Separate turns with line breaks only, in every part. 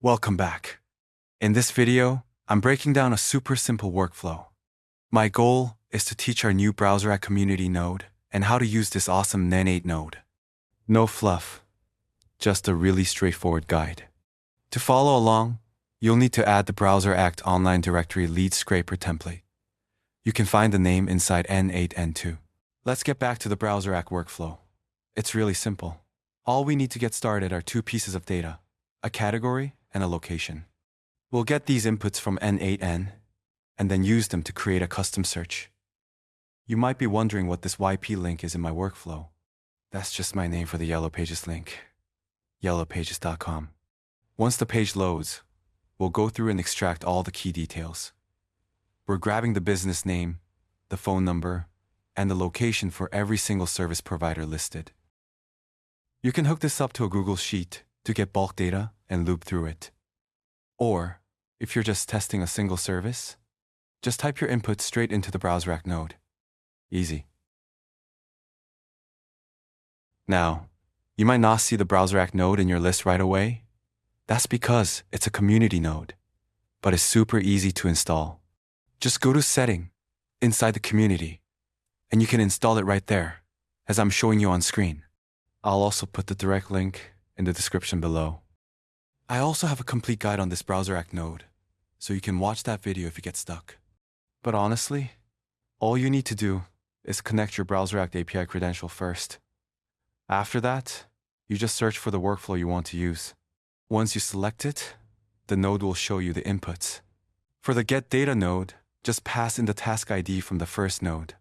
Welcome back. In this video, I'm breaking down a super simple workflow. My goal is to teach our new BrowserAct community node and how to use this awesome n8n node. No fluff, just a really straightforward guide. To follow along, you'll need to add the BrowserAct online directory lead scraper template. You can find the name inside n8n2. Let's get back to the BrowserAct workflow. It's really simple. All we need to get started are two pieces of data, a category and a location. We'll get these inputs from n8n and then use them to create a custom search. You might be wondering what this YP link is in my workflow. That's just my name for the Yellow Pages link, yellowpages.com. Once the page loads, we'll go through and extract all the key details. We're grabbing the business name, the phone number, and the location for every single service provider listed. You can hook this up to a Google Sheet to get bulk data and loop through it. Or, if you're just testing a single service, just type your input straight into the BrowserAct node. Easy. Now, you might not see the BrowserAct node in your list right away. That's because it's a community node, but it's super easy to install. Just go to Setting inside the community, and you can install it right there, as I'm showing you on screen. I'll also put the direct link in the description below. I also have a complete guide on this BrowserAct node, so you can watch that video if you get stuck. But honestly, all you need to do is connect your BrowserAct API credential first. After that, you just search for the workflow you want to use. Once you select it, the node will show you the inputs. For the Get Data node, just pass in the task ID from the first node.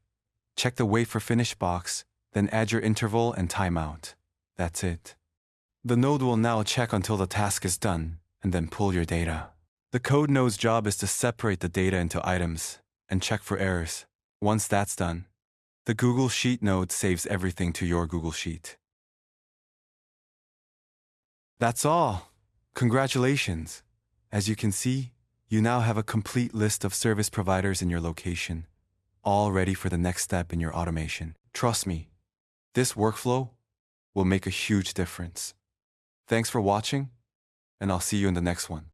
Check the Wait for Finish box, then add your interval and timeout. That's it. The node will now check until the task is done, and then pull your data. The code node's job is to separate the data into items and check for errors. Once that's done, the Google Sheet node saves everything to your Google Sheet. That's all. Congratulations. As you can see, you now have a complete list of service providers in your location, all ready for the next step in your automation. Trust me, this workflow will make a huge difference. Thanks for watching, and I'll see you in the next one.